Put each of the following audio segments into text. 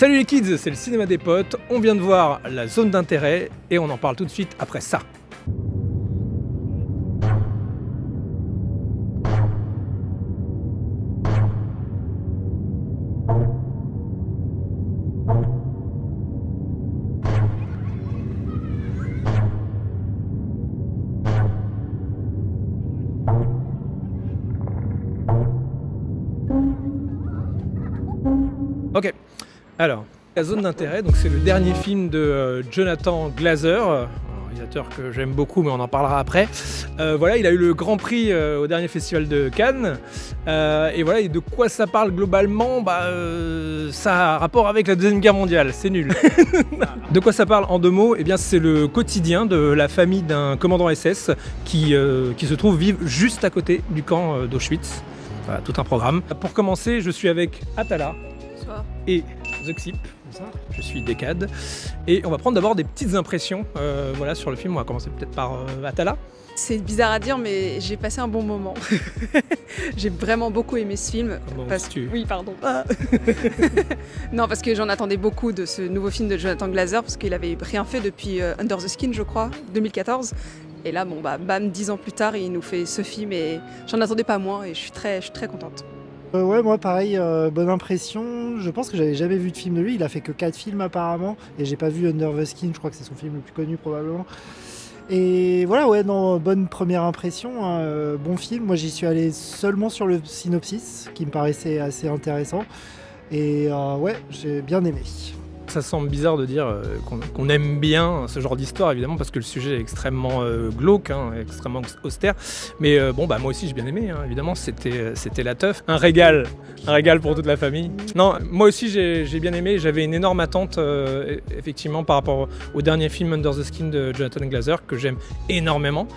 Salut les kids, c'est le cinéma des potes, on vient de voir la zone d'intérêt et on en parle tout de suite après ça. Ok, alors, la zone d'intérêt, donc c'est le dernier film de Jonathan Glazer, un réalisateur que j'aime beaucoup mais on en parlera après. Voilà, il a eu le Grand Prix au dernier festival de Cannes. Et voilà, et de quoi ça parle globalement? Ça a rapport avec la Deuxième Guerre mondiale, c'est nul. De quoi ça parle en deux mots? Eh bien c'est le quotidien de la famille d'un commandant SS qui se trouve vivre juste à côté du camp d'Auschwitz. Voilà, tout un programme. Pour commencer, je suis avec Atala. Et Zuxip, je suis Decad, et on va prendre d'abord des petites impressions voilà, sur le film. On va commencer peut-être par Atala. C'est bizarre à dire, mais j'ai passé un bon moment. J'ai vraiment beaucoup aimé ce film. Oui, pardon. Non, parce que j'en attendais beaucoup de ce nouveau film de Jonathan Glazer, parce qu'il avait rien fait depuis Under the Skin, je crois, 2014. Et là, bon, bam, 10 ans plus tard, il nous fait ce film, et j'en attendais pas moins, et je suis très contente. Ouais, moi pareil, bonne impression. Je pense que j'avais jamais vu de film de lui. Il a fait que 4 films apparemment. Et j'ai pas vu Under the Skin, je crois que c'est son film le plus connu probablement. Et voilà, ouais, non, bonne première impression. Hein, bon film. Moi j'y suis allé seulement sur le synopsis, qui me paraissait assez intéressant. Et ouais, j'ai bien aimé. Ça semble bizarre de dire qu'on aime bien ce genre d'histoire, évidemment, parce que le sujet est extrêmement glauque, hein, extrêmement austère. Mais bon, moi aussi j'ai bien aimé, hein, évidemment, c'était la teuf. Un régal pour toute la famille. Non, moi aussi j'ai bien aimé, j'avais une énorme attente, effectivement, par rapport au dernier film Under the Skin de Jonathan Glazer, que j'aime énormément.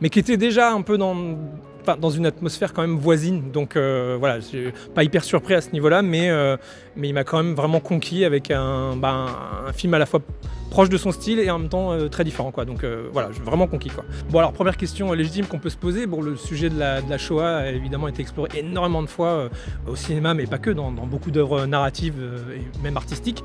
Mais qui était déjà un peu dans une atmosphère quand même voisine, donc voilà, je suis pas hyper surpris à ce niveau-là, mais il m'a quand même vraiment conquis avec un film à la fois proche de son style et en même temps très différent, quoi. Donc voilà, je suis vraiment conquis, quoi. Bon, alors première question légitime qu'on peut se poser, bon, le sujet de la Shoah a évidemment été exploré énormément de fois au cinéma, mais pas que, dans beaucoup d'œuvres narratives et même artistiques.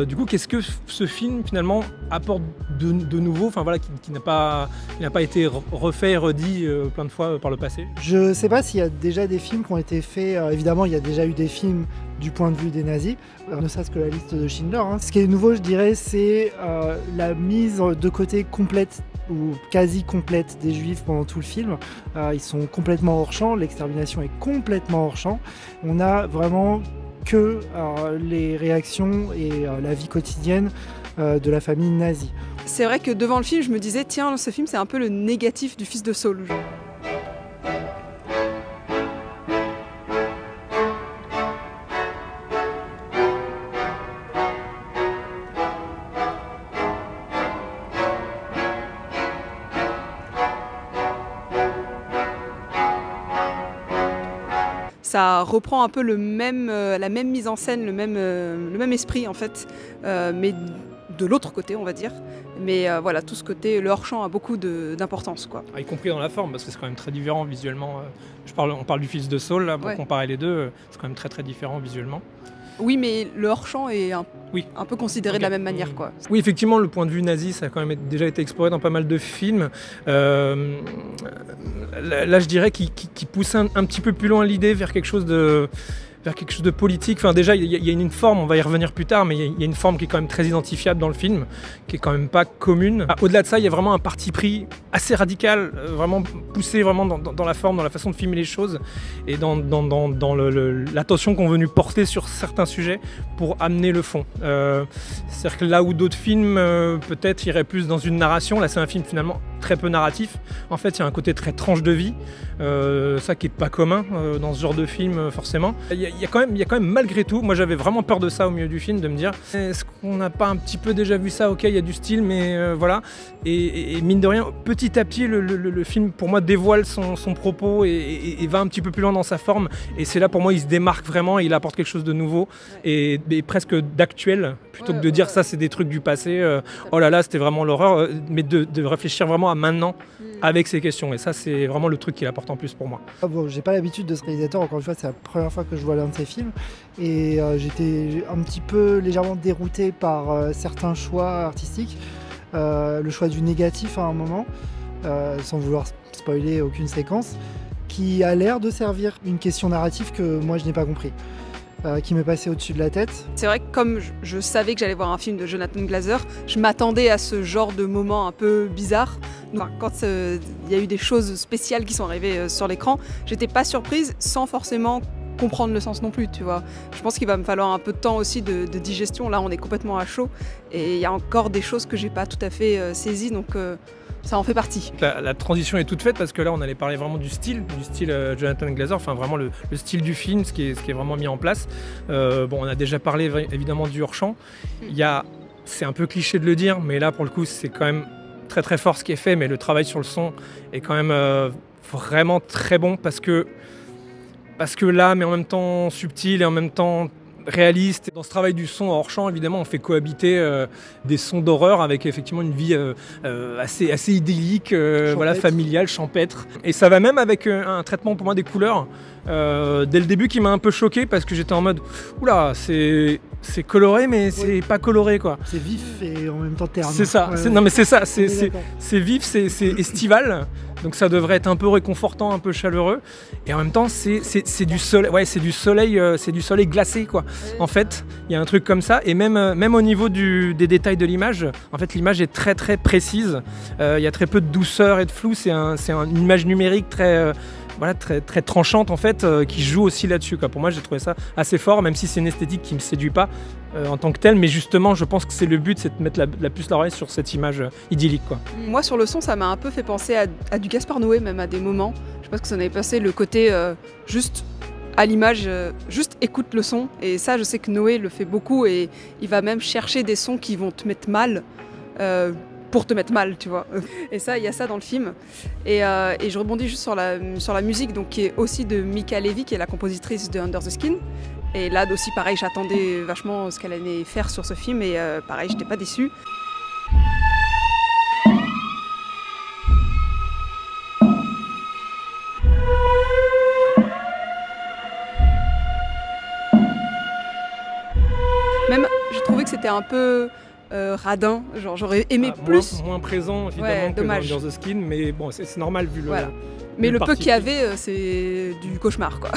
Du coup, qu'est-ce que ce film finalement apporte de nouveau, enfin voilà, qui n'a pas été refait et redit plein de fois par le passé? Je sais pas s'il y a déjà des films qui ont été faits, évidemment il y a déjà eu des films du point de vue des nazis, ne serait-ce que la liste de Schindler. Hein. Ce qui est nouveau, je dirais, c'est la mise de côté complète ou quasi complète des juifs pendant tout le film. Ils sont complètement hors champ, l'extermination est complètement hors champ. On a vraiment que les réactions et la vie quotidienne de la famille nazie. C'est vrai que devant le film, je me disais, tiens, ce film, c'est un peu le négatif du fils de Saul. Ça reprend un peu la même mise en scène, le même esprit en fait, mais de l'autre côté on va dire. Mais voilà, tout ce côté, le hors-champ a beaucoup d'importance, quoi. Y compris dans la forme, parce que c'est quand même très différent visuellement. On parle du fils de Saul, là, pour comparer les deux, c'est quand même très différent visuellement. Oui, mais le hors-champ est un peu considéré de la même manière, quoi. Oui, effectivement, le point de vue nazi, ça a quand même déjà été exploré dans pas mal de films. Là, je dirais qu'il pousse un petit peu plus loin l'idée vers quelque chose de politique. Enfin, déjà, il y a une forme, on va y revenir plus tard, mais il y a une forme qui est quand même très identifiable dans le film, qui est quand même pas commune. Au-delà de ça, il y a vraiment un parti pris assez radical, vraiment poussé vraiment dans la forme, dans la façon de filmer les choses, et dans l'attention qu'on veut nous porter sur certains sujets pour amener le fond. C'est-à-dire que là où d'autres films peut-être iraient plus dans une narration, là c'est un film finalement très peu narratif. En fait, il y a un côté très tranche de vie, ça qui est pas commun dans ce genre de film forcément. Il y a quand même malgré tout, moi j'avais vraiment peur de ça au milieu du film, de me dire est-ce qu'on n'a pas un petit peu déjà vu ça? Ok, il y a du style, mais voilà. Et mine de rien, petit à petit, le film pour moi dévoile son propos et va un petit peu plus loin dans sa forme. Et c'est là pour moi il se démarque vraiment, il apporte quelque chose de nouveau et presque d'actuel plutôt que de dire ça c'est des trucs du passé, oh là là c'était vraiment l'horreur, mais de réfléchir vraiment à maintenant avec ces questions, et ça c'est vraiment le truc qui l'apporte en plus pour moi. Bon, j'ai pas l'habitude de ce réalisateur, encore une fois c'est la première fois que je vois l'un de ses films, et j'étais un petit peu légèrement dérouté par certains choix artistiques, le choix du négatif à un moment, sans vouloir spoiler aucune séquence, qui a l'air de servir une question narrative que moi je n'ai pas compris. Qui m'est passé au-dessus de la tête. C'est vrai que comme je savais que j'allais voir un film de Jonathan Glazer, je m'attendais à ce genre de moment un peu bizarre. Enfin, quand il y a eu des choses spéciales qui sont arrivées sur l'écran, j'étais pas surprise sans forcément comprendre le sens non plus, tu vois. Je pense qu'il va me falloir un peu de temps aussi de digestion. Là, on est complètement à chaud et il y a encore des choses que j'ai pas tout à fait saisies, donc ça en fait partie. La transition est toute faite parce que là on allait parler vraiment du style Jonathan Glazer, enfin vraiment le style du film, ce qui est vraiment mis en place. Bon, on a déjà parlé évidemment du hors-champ. C'est un peu cliché de le dire, mais là pour le coup c'est quand même très très fort ce qui est fait, mais le travail sur le son est quand même vraiment très bon parce que là, mais en même temps subtil et en même temps réaliste. Dans ce travail du son hors champ, évidemment, on fait cohabiter des sons d'horreur avec effectivement une vie assez idyllique, voilà, familiale, champêtre. Et ça va même avec un traitement pour moi des couleurs. Dès le début qui m'a un peu choqué parce que j'étais en mode oula, c'est coloré mais c'est pas coloré quoi. C'est vif et en même temps terne. C'est ça, non mais c'est ça, c'est vif, c'est estival. Donc ça devrait être un peu réconfortant, un peu chaleureux, et en même temps c'est du soleil, ouais, c'est du soleil glacé quoi. En fait, il y a un truc comme ça, et même au niveau des détails de l'image, en fait l'image est très très précise. Il y a très peu de douceur et de flou. C'est une image numérique très voilà, très tranchante en fait, qui joue aussi là-dessus quoi. Pour moi j'ai trouvé ça assez fort, même si c'est une esthétique qui me séduit pas en tant que telle, mais justement je pense que c'est le but, c'est de mettre la puce à l'oreille sur cette image idyllique quoi. Moi sur le son ça m'a un peu fait penser à du Gaspard Noé même à des moments. Je sais pas ce que ça en avait passé, le côté juste à l'image, juste écoute le son, et ça je sais que Noé le fait beaucoup, et il va même chercher des sons qui vont te mettre mal. Pour te mettre mal, tu vois. Et ça, il y a ça dans le film. Et je rebondis juste sur la musique, donc, qui est aussi de Mika Levy, qui est la compositrice de Under the Skin. Et là aussi, pareil, j'attendais vachement ce qu'elle allait faire sur ce film, et pareil, j'étais pas déçue. Même, je trouvais que c'était un peu radin, genre j'aurais aimé plus. Moins présent évidemment que dans Under the Skin, mais bon, c'est normal vu le. Voilà. Mais le peu qu'il y avait, c'est du cauchemar quoi.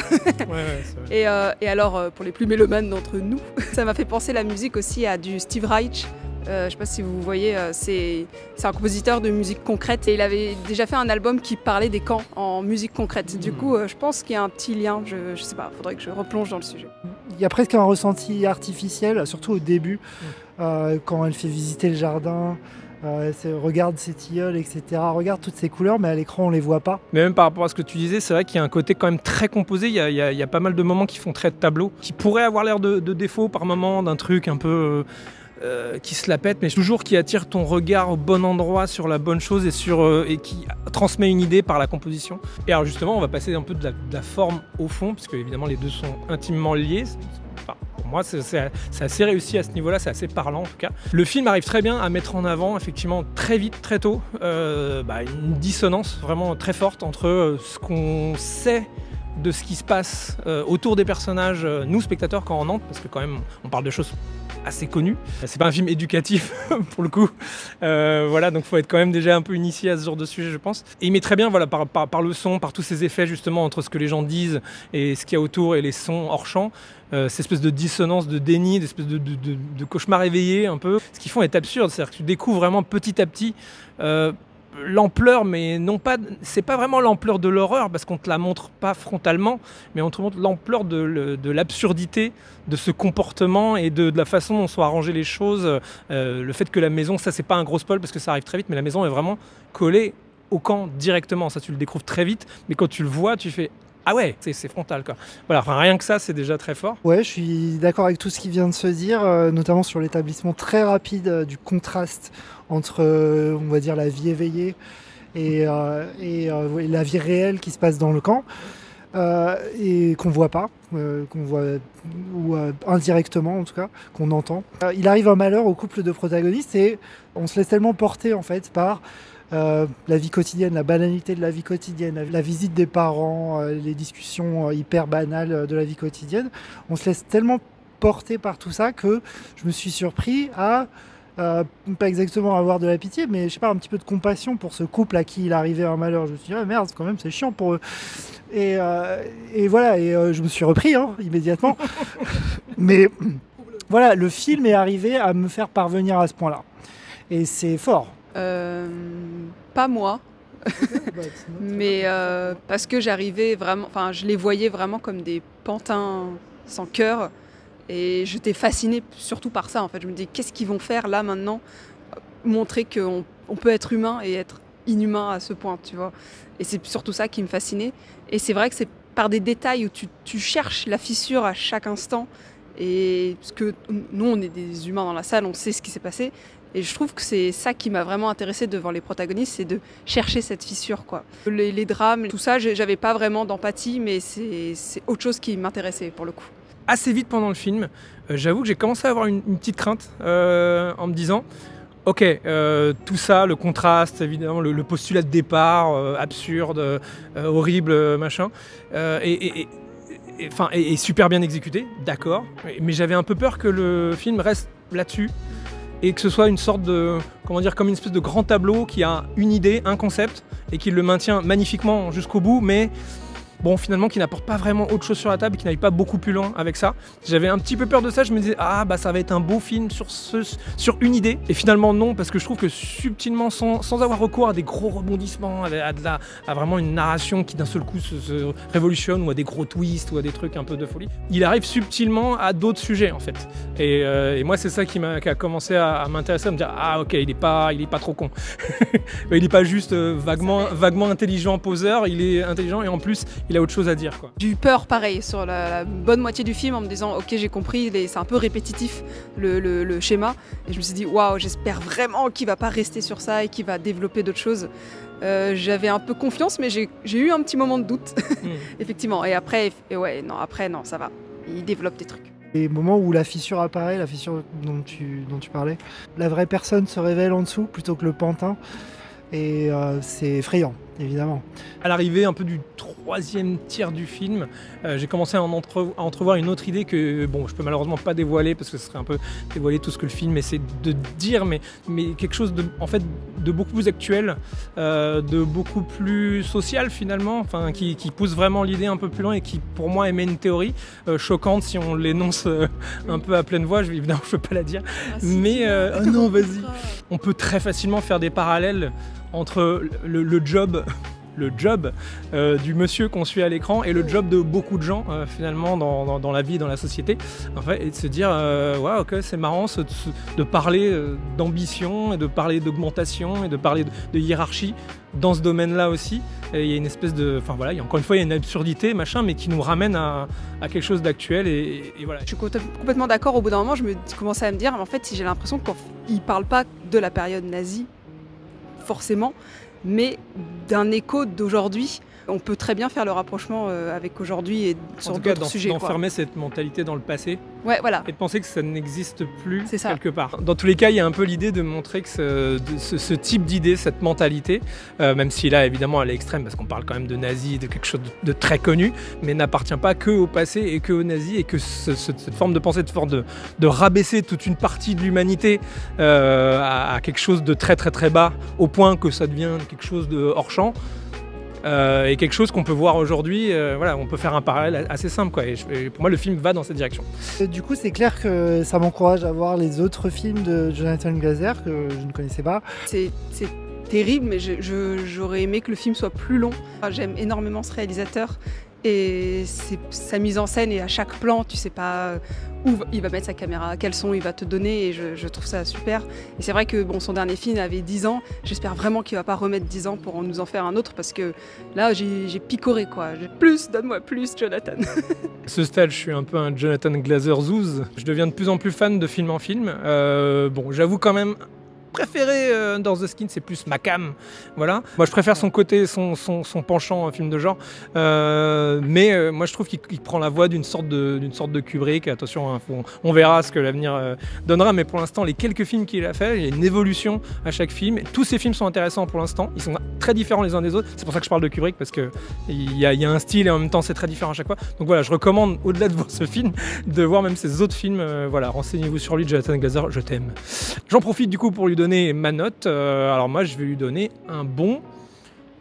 Ouais, et alors, pour les plus mélomanes d'entre nous, ça m'a fait penser la musique aussi à du Steve Reich. Je sais pas si vous voyez, c'est un compositeur de musique concrète, et il avait déjà fait un album qui parlait des camps en musique concrète. Du coup, je pense qu'il y a un petit lien, je sais pas, faudrait que je replonge dans le sujet. Il y a presque un ressenti artificiel, surtout au début, quand elle fait visiter le jardin. Regarde ces tilleuls, etc. Regarde toutes ces couleurs, mais à l'écran on les voit pas. Mais même par rapport à ce que tu disais, c'est vrai qu'il y a un côté quand même très composé. Il y a pas mal de moments qui font très de tableau, qui pourraient avoir l'air de défaut par moment, d'un truc un peu qui se la pète, mais toujours qui attire ton regard au bon endroit sur la bonne chose, et qui transmet une idée par la composition. Et alors justement, on va passer un peu de la forme au fond, parce que évidemment les deux sont intimement liés. Pour moi, c'est assez réussi à ce niveau-là, c'est assez parlant en tout cas. Le film arrive très bien à mettre en avant, effectivement, très vite, très tôt, une dissonance vraiment très forte entre ce qu'on sait de ce qui se passe autour des personnages, nous spectateurs quand on entre, parce que quand même on parle de choses assez connues. C'est pas un film éducatif pour le coup, voilà, donc faut être quand même déjà un peu initié à ce genre de sujet je pense. Et il met très bien voilà, par le son, par tous ces effets justement entre ce que les gens disent et ce qu'il y a autour et les sons hors champ, cette espèce de dissonance, de déni, d'espèce de cauchemar éveillé un peu. Ce qu'ils font est absurde, c'est-à-dire que tu découvres vraiment petit à petit l'ampleur, mais non pas, c'est pas vraiment l'ampleur de l'horreur parce qu'on te la montre pas frontalement, mais on te montre l'ampleur de l'absurdité de ce comportement et de la façon dont sont arrangées les choses. Le fait que la maison, ça c'est pas un gros spoil parce que ça arrive très vite, mais la maison est vraiment collée au camp directement. Ça tu le découvres très vite, mais quand tu le vois, tu fais ah ouais, c'est frontal quoi. Voilà, enfin, rien que ça, c'est déjà très fort. Ouais, je suis d'accord avec tout ce qui vient de se dire, notamment sur l'établissement très rapide du contraste entre, on va dire, la vie éveillée et la vie réelle qui se passe dans le camp. et qu'on voit pas, qu'on voit ou indirectement en tout cas, qu'on entend. Il arrive un malheur au couple de protagonistes et on se laisse tellement porter en fait par la vie quotidienne, la banalité de la vie quotidienne, la visite des parents, les discussions hyper banales de la vie quotidienne. On se laisse tellement porter par tout ça que je me suis surpris à pas exactement avoir de la pitié, mais je sais pas, un petit peu de compassion pour ce couple à qui il arrivait un malheur. Je me suis dit, ah, merde, quand même, c'est chiant pour eux. Et voilà, je me suis repris immédiatement. Mais voilà, le film est arrivé à me faire parvenir à ce point-là. Et c'est fort. Pas moi. Mais parce que j'arrivais vraiment, enfin, je les voyais vraiment comme des pantins sans cœur. Et j'étais fascinée surtout par ça, en fait. Je me dis, qu'est-ce qu'ils vont faire là, maintenant? Montrer qu'on peut être humain et être inhumain à ce point, tu vois. Et c'est surtout ça qui me fascinait. Et c'est vrai que c'est par des détails où tu cherches la fissure à chaque instant. Et parce que nous, on est des humains dans la salle, on sait ce qui s'est passé. Et je trouve que c'est ça qui m'a vraiment intéressée devant les protagonistes, c'est de chercher cette fissure, quoi. Les drames, tout ça, j'avais pas vraiment d'empathie, mais c'est autre chose qui m'intéressait pour le coup. Assez vite pendant le film, j'avoue que j'ai commencé à avoir une petite crainte en me disant ok, tout ça, le contraste, évidemment, le postulat de départ, absurde, horrible, machin, et super bien exécuté, d'accord, mais j'avais un peu peur que le film reste là-dessus et que ce soit une sorte de, comment dire, comme une espèce de grand tableau qui a une idée, un concept, et qui le maintient magnifiquement jusqu'au bout, mais bon, finalement, qui n'apporte pas vraiment autre chose sur la table, qui n'aille pas beaucoup plus loin avec ça. J'avais un petit peu peur de ça, je me disais, ah bah ça va être un beau film sur une idée. Et finalement non, parce que je trouve que subtilement, sans avoir recours à des gros rebondissements, à vraiment une narration qui d'un seul coup se révolutionne, ou à des gros twists, ou à des trucs un peu de folie, il arrive subtilement à d'autres sujets en fait. Et moi c'est ça qui a commencé à m'intéresser, à me dire, ah ok, il est pas trop con. Il n'est pas juste vaguement intelligent poseur, il est intelligent et en plus il a autre chose à dire, quoi. J'ai eu peur pareil sur la bonne moitié du film en me disant ok, j'ai compris, c'est un peu répétitif le schéma, et je me suis dit waouh, j'espère vraiment qu'il va pas rester sur ça et qu'il va développer d'autres choses. J'avais un peu confiance, mais j'ai eu un petit moment de doute. Effectivement, et après non, ça va, il développe des trucs. Les moments où la fissure apparaît, la fissure dont tu parlais, la vraie personne se révèle en dessous plutôt que le pantin, et c'est effrayant, évidemment. À l'arrivée un peu du troisième tiers du film, j'ai commencé à entrevoir une autre idée que bon, je peux malheureusement pas dévoiler parce que ce serait un peu dévoiler tout ce que le film essaie de dire, mais quelque chose de beaucoup plus actuel, de beaucoup plus social finalement, enfin qui pousse vraiment l'idée un peu plus loin et qui pour moi émet une théorie choquante si on l'énonce un peu à pleine voix. Évidemment je peux pas la dire, mais oh non, vas-y. On peut très facilement faire des parallèles entre le job du monsieur qu'on suit à l'écran et le job de beaucoup de gens finalement dans la vie, dans la société, en fait, et de se dire ouais, ok, c'est marrant de parler d'ambition et de parler d'augmentation et de parler de hiérarchie dans ce domaine-là aussi. Et il y a une espèce de, enfin voilà, encore une fois il y a une absurdité machin, mais qui nous ramène à quelque chose d'actuel, et voilà. Je suis complètement d'accord. Au bout d'un moment je commençais à me dire, en fait, si j'ai l'impression qu'il parle pas de la période nazie forcément, mais d'un écho d'aujourd'hui. On peut très bien faire le rapprochement avec aujourd'hui et sur d'autres sujets. D'enfermer cette mentalité dans le passé, ouais, voilà. Et de penser que ça n'existe plus quelque part. Dans tous les cas, il y a un peu l'idée de montrer que ce type d'idée, cette mentalité, même si là évidemment elle est extrême parce qu'on parle quand même de nazis, de quelque chose de très connu, mais n'appartient pas que au passé et que aux nazis, et que cette forme de pensée, de rabaisser toute une partie de l'humanité à quelque chose de très très très bas, au point que ça devient quelque chose de hors champ. Et quelque chose qu'on peut voir aujourd'hui, voilà, on peut faire un parallèle assez simple, quoi. Et pour moi, le film va dans cette direction. Du coup, c'est clair que ça m'encourage à voir les autres films de Jonathan Glazer que je ne connaissais pas. C'est terrible, mais j'aurais aimé que le film soit plus long. J'aime énormément ce réalisateur. Et sa mise en scène, et à chaque plan, tu sais pas où il va mettre sa caméra, quel son il va te donner, et je trouve ça super. Et c'est vrai que bon, son dernier film avait 10 ans, j'espère vraiment qu'il va pas remettre 10 ans pour nous en faire un autre, parce que là j'ai picoré, quoi. Plus, donne-moi plus, Jonathan. À ce stade, je suis un peu un Jonathan Glazer zouze. Je deviens de plus en plus fan de film en film. Bon, j'avoue quand même préféré Under the Skin, c'est plus ma cam. Voilà. Moi, je préfère son côté, son penchant un film de genre. Mais moi, je trouve qu'il prend la voie d'une sorte de Kubrick. Attention, hein, on verra ce que l'avenir donnera. Mais pour l'instant, les quelques films qu'il a fait, il y a une évolution à chaque film. Et tous ces films sont intéressants pour l'instant. Ils sont très différents les uns des autres. C'est pour ça que je parle de Kubrick, parce qu'il y a un style et en même temps, c'est très différent à chaque fois. Donc voilà, je recommande, au-delà de voir ce film, de voir même ses autres films. Voilà, renseignez-vous sur lui, Jonathan Glazer, je t'aime. J'en profite du coup pour lui donner ma note. Alors moi, je vais lui donner un bon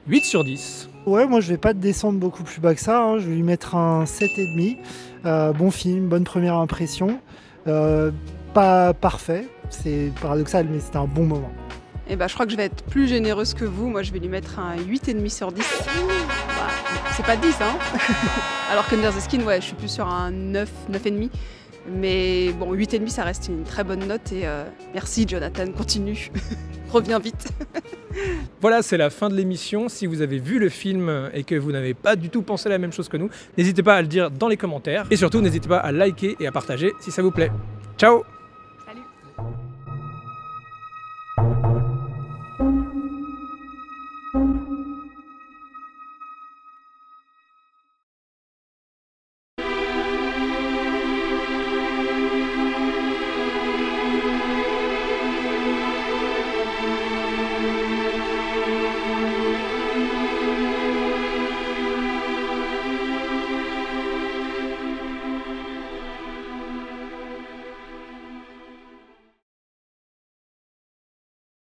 8 sur 10. Ouais, moi je vais pas descendre beaucoup plus bas que ça, hein. Je vais lui mettre un 7,5. Bon film, bonne première impression. Pas parfait, c'est paradoxal, mais c'était un bon moment. Et bah, je crois que je vais être plus généreuse que vous. Moi, je vais lui mettre un 8,5 sur 10. Bah, c'est pas 10, hein. Alors que Under the Skin, ouais, je suis plus sur un 9, 9,5. Mais bon, 8,5, ça reste une très bonne note. Et merci, Jonathan, continue. Reviens vite. Voilà, c'est la fin de l'émission. Si vous avez vu le film et que vous n'avez pas du tout pensé la même chose que nous, n'hésitez pas à le dire dans les commentaires. Et surtout, n'hésitez pas à liker et à partager si ça vous plaît. Ciao! Salut!